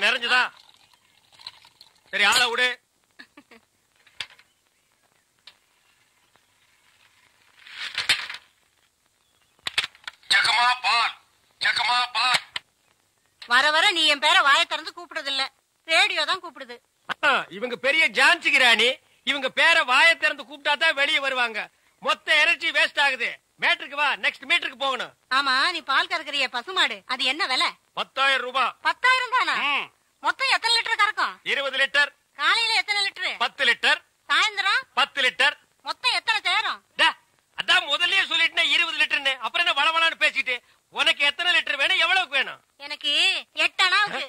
நிறைஞ்சுதா? சரி, ஆளை விடு. வர வர நீ என் பேரை வாயை திறந்து கூப்பிடுறது இல்ல, ரேடியோ தான் கூப்பிடுது. இவங்க பெரிய ஜான்சி கிராணி. இவங்க பேரை வாயை திறந்து கூப்பிட்டா தான் வெளியே வருவாங்க. மொத்த எனர்ஜி வேஸ்ட் ஆகுது. மேட்ருக்கு வா, நெக்ஸ்ட் மீட்டருக்கு போகணும். ஆமா, நீ பால் கறக்குறிய பசுமாடு, அது என்ன விலை? 10,000 ரூபாய். 10,000 தானா? மொத்தம் எத்தனை லிட்டர் கறக்கும்? 20 லிட்டர். காலையில எத்தனை லிட்டர்? 10 லிட்டர். சாயந்தரம் 10 லிட்டர். மொத்தம் எத்தனை தேரும்? அதான் முதல்லயே சொல்லிட்டு 20 லிட்டர்னு. அப்புறம் என்ன வளவளான்னு பேசிட்டு? உனக்கு எத்தனை லிட்டர் வேணும், எவ்வளவுக்கு வேணும்? எனக்கு 8 அணாவுக்கு.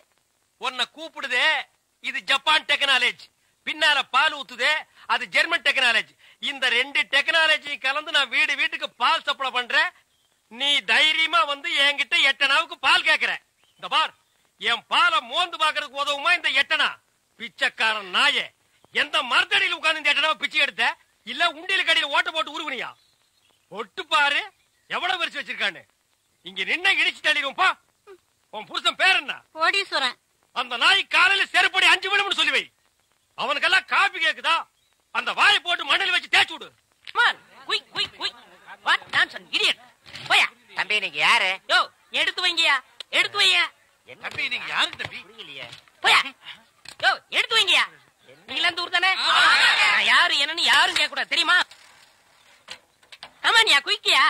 உன்னை கூப்பிடுதே, இது ஜப்பான் டெக்னாலஜி. பின்னால பால் ஊத்துதே, அது ஜெர்மன் டெக்னாலஜி. இந்த 2 டெக்னாலஜி கலந்து நான் வீடு வீட்டுக்கு பால் சப்ளை பண்றேன். நீ தைரியமா வந்து என்கிட்ட 8 அணாவுக்கு பால் கேக்குற. இந்த பார், என் பாலை மோந்து பாக்குறதுக்கு உதவுமா இந்த 8 அணா? பிச்சைக்காரன் நாயே, எந்த மரத்தடியில் உட்கார்ந்து இந்த 8 அணாவை பிச்சை எடுத்த? இல்ல உண்டியல் கடையில் ஓட்ட போட்டு உருவனியா? ஒட்டு பாரு எவ்வளவு வரிசை வச்சிருக்கான்னு. இங்க நின்ன இடிச்சு தள்ளிடுவோம். உன் புருஷன் பேர் என்ன? கோடீஸ்வரன். அந்த நாய் காலையில செருப்படி 5 விழும்னு சொல்லி வை. அவனுக்கெல்லாம் காபி கேக்குதா? அந்த வாயை போட்டு மண்ணில் வச்சு தேய்ச்சு விடு. தம்பி நீங்க யாரு? எடுத்து வைங்கயா, எடுத்து வையா. தம்பி நீங்க யாரு தம்பி? புரியலையே. எடுத்து வைங்கயா. நீங்க இந்த ஊர் தானே? யாரு என்னன்னு யாரும் கேட்க கூடாது, தெரியுமா? ஆமா, நீ குயிக்கியா?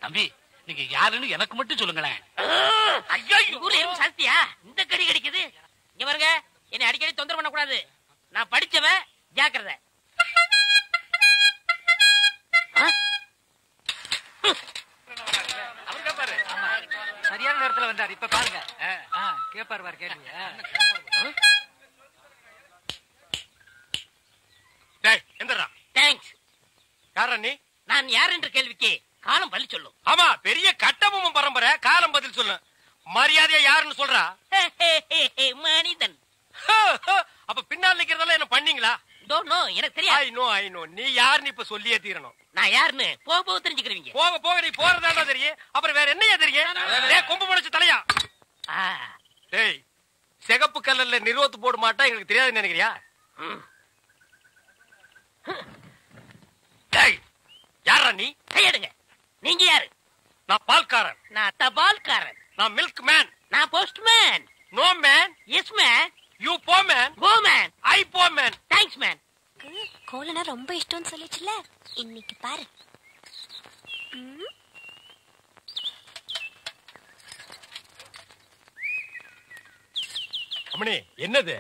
தம்பி நீங்க யாருன்னு எனக்கு மட்டும் சொல்லுங்களேன். ஊர்ல எறும்பு சாஸ்தியா இந்த கடி கடிக்குது. இங்க பாருங்க, என்னை அடிக்கடி தொந்தரவு பண்ண கூடாது. நான் படிச்சவன், ஜாக்கிரதை. சரியான நேரத்துல வந்தார். இப்ப பாருங்க, கேப்பாரு பாரு கேள்வி. எந்தரா? தேங்க்ஸ். யாரா நீ? நான் யார் என்ற கேள்விக்கு காலம் பள்ளி சொல்லும். ஆமா, பெரிய கட்டபொம்மன் பரம்பரை. காலம் பதில் சொல்லு. மரியாதையா யாருன்னு சொல்றா? மனிதன். அப்ப பின்னால் நிக்கிறதெல்லாம் என்ன பண்ணீங்களா? எனக்கு தெரியாது. ஐ நோ நீ யாருன்னு இப்ப சொல்லியே தீரணும். நான் யாருன்னு போக போக தெரிஞ்சுக்கிறீங்க. போக போக நீ போறதாண்டா தெரியும். அப்புறம் வேற என்னையா தெரியும்? கொம்பு முளைச்சு தலையா? டேய், சிகப்பு கலர்ல நிறுவத்து போட மாட்டா எங்களுக்கு தெரியாதுன்னு நினைக்கிறியா? டேய், யாரா நீ? கையெடுங்க. நீங்க யாரு? நான் பால்காரன். நான் தபால்காரன். நான் மில்க் மேன். நான் postman. No man. Yes man. You போ மேன். Go man. ஐ போ மேன். Thanks man. கோலனா ரொம்ப இஷ்டம்னு சொல்லிச்சுல, இன்னைக்கு பாரு. அம்மணி, என்னது?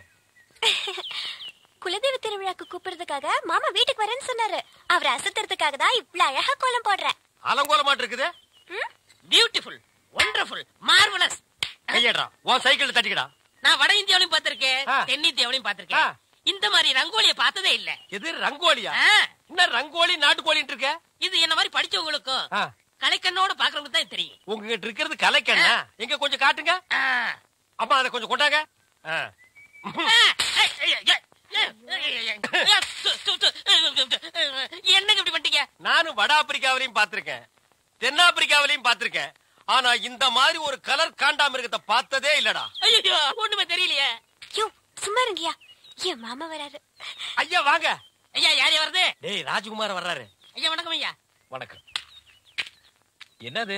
குலதெய்வ திருவிழாக்கு கூப்பிடுறதுக்காக மாமா வீட்டுக்கு வரேன்னு சொன்னாரு. அவரை அசத்துறதுக்காக தான் இவ்வளவு அழகா கோலம் போடுறேன். அலங்கோலமாட்டு இருக்குது. Beautiful, wonderful, marvellous. கையடா, உன் சைக்கிள் தட்டிக்கடா. நான் வட இந்தியாவிலையும் பார்த்திருக்கேன், தென்னிந்தியாவிலையும் பார்த்திருக்கேன். இந்த மாதிரி ரங்கோலியை பார்த்ததே இல்ல. எது ரங்கோலியா? என்ன ரங்கோலி நாட்டுக்கோலின்னு இருக்க? இது என்ன மாதிரி படிச்சவங்களுக்கும் கலைக்கண்ணோட பாக்குறவங்க தான் தெரியும். உங்ககிட்ட இருக்கிறது கலைக்கண்ணா? எங்க கொஞ்சம் காட்டுங்க. அம்மா அதை கொஞ்சம் கொண்டாங்க. என்னங்க இப்படி பண்ணிட்டீங்க? நானும் வட ஆப்பிரிக்காவிலையும் பார்த்திருக்கேன், தென்னாப்பிரிக்காவிலையும் பார்த்திருக்கேன். ஆனா இந்த மாதிரி ஒரு கலர் காண்டாமிருகத்தை பார்த்ததே இல்லடா. ஐயோ, ஒண்ணுமே தெரியலையே. சும்மா இருங்கயா, என் மாமா வராரு. ஐயா வாங்க. ஐயா, யாரு வருது? டேய், ராஜ்குமார் வர்றாரு. ஐயா வணக்கம். ஐயா வணக்கம். என்னது?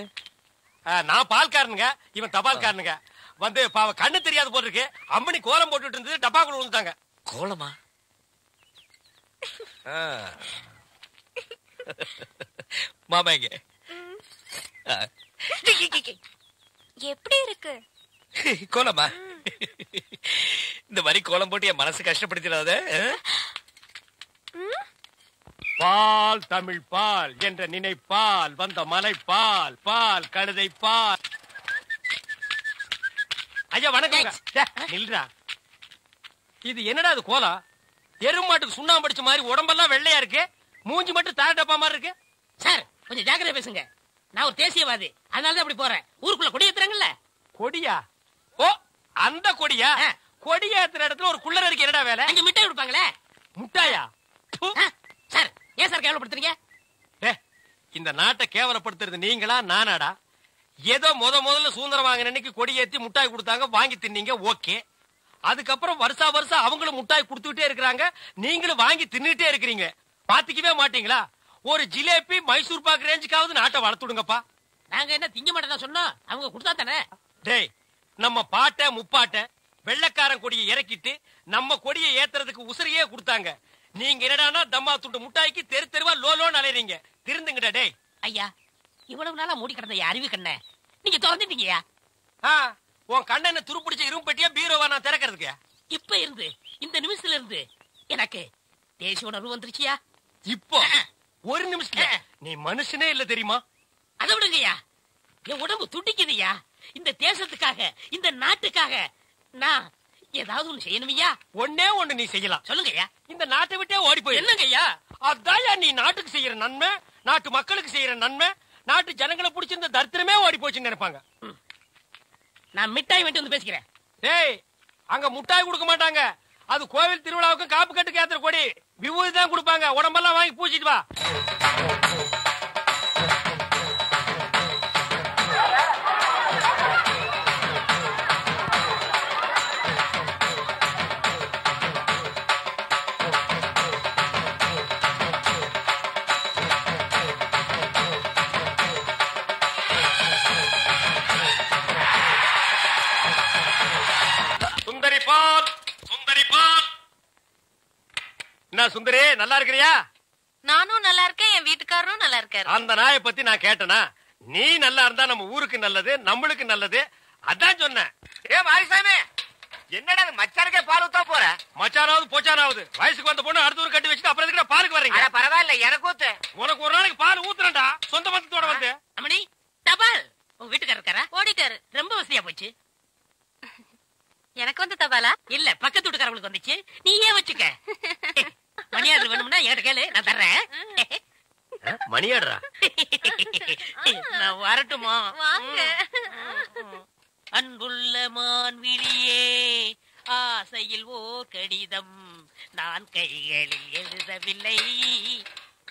நான் பால்காரனுங்க, இவன் தபால்காரனுங்க. வந்து பாவ கண்ணு தெரியாது போட்டிருக்கு. அம்மணி கோலம் போட்டுட்டு இருந்தது, டப்பாக்குள்ள விழுந்தாங்க. கோலமா? மாமா எங்க? எப்படி இருக்கு கோலமா? இந்த மாதிரி கோலம் போட்டு என் மனசு கஷ்டப்படுத்திடாத. பால் தமிழ் பால் என்ற நினைப்பால் வந்த மலை பால், பால் கழுதை பால். ஐயா வணக்கம். நில்றா. இது என்னடா அது கோலம்? எருமாட்டுக்கு சுண்ணாம்பு அடிச்ச மாதிரி உடம்பெல்லாம் வெள்ளையா இருக்கு, மூஞ்சி மட்டும் தார டப்பா மாதிரி இருக்கு. சார் கொஞ்சம் ஜாக்கிரதை பேசுங்க. நான் ஒரு தேசியவாதி, அதனாலதான் அப்படி போறேன். ஊருக்குள்ள கொடி ஏத்துறாங்கல்ல. கொடியா? ஓ, அந்த கொடியா? கொடி ஏத்துற இடத்துல ஒரு குள்ளர் இருக்கு, என்னடா வேலை? அங்க மிட்டாய் கொடுப்பாங்களே. முட்டாயா? சார் ஏன் சார் கேவலப்படுத்துறீங்க? இந்த நாட்டை கேவலப்படுத்துறது நீங்களா நானாடா? ஏதோ முதல்ல சுதந்திரம் வாங்கின அன்னைக்கு கொடி ஏத்தி முட்டாய் கொடுத்தாங்க, வாங்கி தின்னீங்க, ஓகே. அதுக்கப்புறம் வருஷம் அவங்களும் முட்டாய் கொடுத்துட்டே இருக்கிறாங்க, நீங்களும் வாங்கி தின்னுட்டே இருக்கிறீங்க. பாத்துக்கவே மாட்டீங்களா? ஒரு ஜிலேபி மைசூர் பாக்கு ரேஞ்சுக்காவது நாட்டை வளர்த்துடுங்கப்பா. நாங்க என்ன திங்க மாட்டேன் சொன்னோம், அவங்க கொடுத்தா தானே. டேய், நம்ம பாட்ட முப்பாட்ட வெள்ளக்காரன் கொடியை இறக்கிட்டு நம்ம கொடியை ஏத்துறதுக்கு உசுரையே கொடுத்தாங்க. நீங்க என்னடானா தம்மா துண்டு முட்டாய்க்கு தெரு தெருவா லோலோன்னு அலையறீங்க. திருந்துங்கடா டேய். ஐயா, இவ்வளவு நாளா மூடி கிடந்த அறிவு கண்ண நீங்க திறந்துட்டீங்கயா. உன் கண்ணனை துருப்பிடிச்ச இரும்பு பெட்டியா பீரோவா நான் திறக்கிறதுக்கு? இப்ப இருந்து இந்த நிமிஷத்துல இருந்து எனக்கு தேசிய உணர்வு வந்துருச்சியா. இப்போ ஒரு நிமிஷத்துல நீ மனுஷனே இல்ல தெரியுமா? அதை விடுங்கய்யா, என் உடம்பு துடிக்குதுயா. இந்த தேசத்துக்காக, இந்த நாட்டுக்காக நான் ஏதாவது ஒண்ணு செய்யணுமையா. ஒன்னே ஒண்ணு நீ செய்யலாம். சொல்லுங்கய்யா. இந்த நாட்டை விட்டே ஓடி போய். என்னங்கய்யா? அதான் நீ நாட்டுக்கு செய்யற நன்மை, நாட்டு மக்களுக்கு செய்யற நன்மை. நாட்டு ஜனங்களை பிடிச்சிருந்த தரித்திரமே ஓடி போச்சுன்னு நினைப்பாங்க. நான் மிட்டாய் வேண்டி வந்து பேசிக்கிறேன். டேய், அங்க முட்டாய் கொடுக்க மாட்டாங்க. அது கோவில் திருவிழாவுக்கு காப்பு கட்டுக்கு ஏத்துற கொடி. விபூதி தான் கொடுப்பாங்க. உடம்பெல்லாம் வாங்கி பூச்சிட்டு வா. என்ன சுந்தரி, நல்லா இருக்கிறியா? நானும் நல்லா இருக்கேன், என் வீட்டுக்காரரும் நல்லா இருக்காரு. அந்த நாயை பத்தி நான் கேட்டனா? நீ நல்லா இருந்தா நம்ம ஊருக்கு நல்லது, நம்மளுக்கு நல்லது. அதான் சொன்னேன். ஏ மாரிசாமி, என்னடா மச்சானுக்கே பால் ஊத்தா போற? மச்சானாவது போச்சானாவது வயசுக்கு வந்த பொண்ணு அடுத்த ஊர் கட்டி வச்சுட்டு அப்புறம் எதுக்கு பாலுக்கு வர்றீங்க? பரவாயில்ல, எனக்கு ஊத்து. உனக்கு ஒரு நாளைக்கு பால் ஊத்துறேன்டா, சொந்த பந்தத்தோட வந்து. அம்மணி, தபால். உங்க வீட்டுக்காரர் இருக்காரா? ஓடிட்டாரு. ரொம்ப வசதியா போச்சு. எனக்கு வந்து தபாலா? இல்ல, பக்கத்து வீட்டுக்காரங்களுக்கு வந்துச்சு. நீ ஏன் வச்சுக்க. மணியாடு வேணும்னா என்கிட்ட கேளு, நான் தர்றேன். மணியாடுறா? நான் வரட்டுமா? வாங்க. அன்புள்ள மான்விழியே, ஆசையில் ஓர் கடிதம் நான் கைகளில் எழுதவில்லை.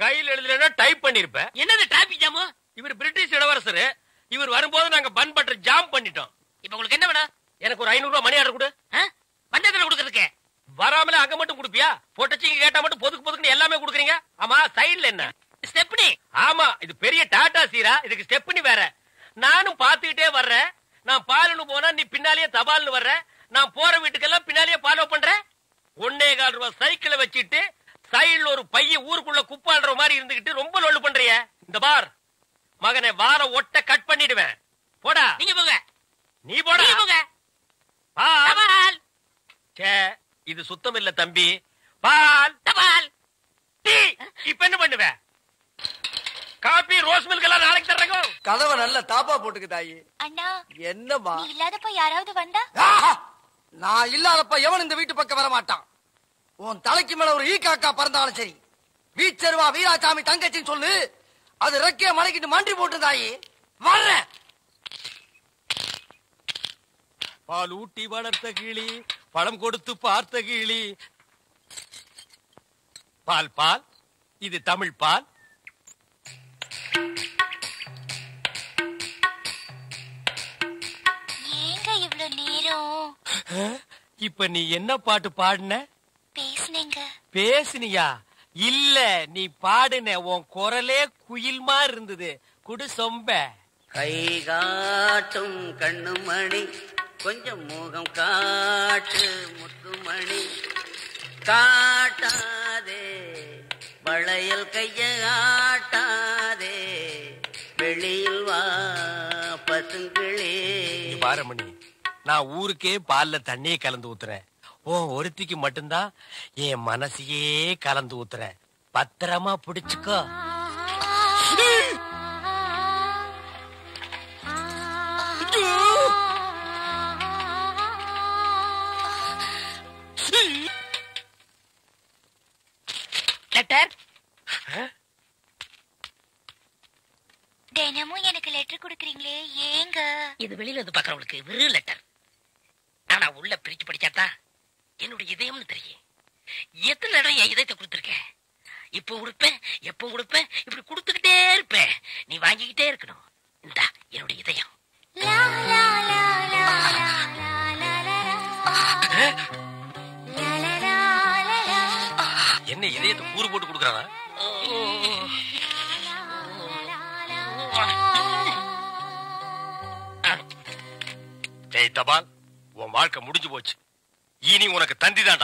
கையில் எழுதலன்னா டைப் பண்ணிருப்ப. என்னது டிராபிக் ஜாமு? இவர் பிரிட்டிஷ் இளவரசர். இவர் வரும்போது நாங்க பன் பட்டர் ஜாம் பண்ணிட்டோம். இப்ப உங்களுக்கு என்ன வேணும்? எனக்கு ஒரு 500 ரூபாய் மணி ஆர்டர் கொடு. பந்தத்துல கொடுக்கறதுக்கு வராமல அங்க மட்டும் குடுப்பியா? பொட்டச்சிங்க கேட்டா மட்டும் பொதுக்கு பொதுக்குன்னு எல்லாமே குடுக்குறீங்க. ஆமா, சைடுல என்ன ஸ்டெப்னி? ஆமா, இது பெரிய டாடா சீரா, இதுக்கு ஸ்டெப்னி வேற. நானும் பாத்துக்கிட்டே வர்றேன். நான் பாலுன்னு போனா நீ பின்னாலேயே தபால்னு வர்ற. நான் போற வீட்டுக்கெல்லாம் பின்னாலேயே ஃபாலோ பண்ற. 1.25 ரூபாய் சைக்கிளை வச்சுட்டு சைடுல ஒரு பைய ஊருக்குள்ள குப்பாடுற மாதிரி இருந்துகிட்டு ரொம்ப லொல்லு பண்றிய. இந்த பார் மகனை, வார ஒட்ட கட் பண்ணிடுவேன். போடா. நீங்க போங்க. நீ போடா. நீங்க போங்க. பால். இது சுத்தம் இல்ல தம்பி. பால் தபால். டீ. இப்ப என்ன பண்ணுவ? காபி, ரோஸ் மில்க் எல்லாம் நாளைக்கு தர்றேங்க. கதவை நல்ல தாப்பா போட்டுக்கு தாயி. அண்ணா, என்னம்மா? நீ இல்லாதப்ப யாராவது வந்தா? நான் இல்லாதப்ப எவன் இந்த வீட்டு பக்கம் வர மாட்டான். உன் தலைக்கு மேல ஒரு ஈ காக்கா பறந்தாலும் சரி, வீச்சருவா வீராசாமி தங்கச்சின்னு சொல்லு. அது ரெக்கைய மலைக்கிட்டு மண்டி போட்டு தாயி வர்றேன். பால் ஊட்டி வளர்த்த கிளி, பழம் கொடுத்து பார்த்த கிளி. பால் பால், இது தமிழ் பால். ஏங்க இவ்ளோ நேரம்? இப்ப நீ என்ன பாட்டு பாடுன? பேசுனீங்க. பேசுனியா? இல்ல, நீ பாடுன. உன் குரலே குயில் மாதிரி இருந்தது. குடு சொம்ப. கை காட்டும் கண்ணுமணி, கொஞ்சம் முகம் காட்டு முத்துமணி, காட்டாதே வளையல் கைய ஆட்டாதே, வெளியில் வா பசுங்களே. பாரமணி, நான் ஊருக்கே பால்ல தண்ணியே கலந்து ஊத்துறேன். ஒருத்திக்கு மட்டும்தான் என் மனசையே கலந்து ஊத்துறேன். பத்திரமா பிடிச்சுக்கோ. லெட்டர். தினமும் எனக்கு லெட்டர் கொடுக்கறீங்களே, ஏங்க? இது வெளியில இருந்து பாக்குறவங்களுக்கு வெறும் லெட்டர். ஆனா உள்ள பிரிச்சு படிச்சாதான் என்னுடைய இதயம்னு தெரியும். எத்தனை இடம் என் இதயத்தை கொடுத்துருக்கேன். இப்போ கொடுப்பேன், எப்போ கொடுப்பேன், இப்படி கொடுத்துக்கிட்டே இருப்பேன். நீ வாங்கிக்கிட்டே இருக்கணும். இந்தா என்னுடைய இதயம். என்ன இதயத்தை கூறு போட்டு கொடுக்கறானா? ஏய் தபால், உன் வாழ்க்கை முடிஞ்சு போச்சு. இனி உனக்கு தந்தி தாண்டா.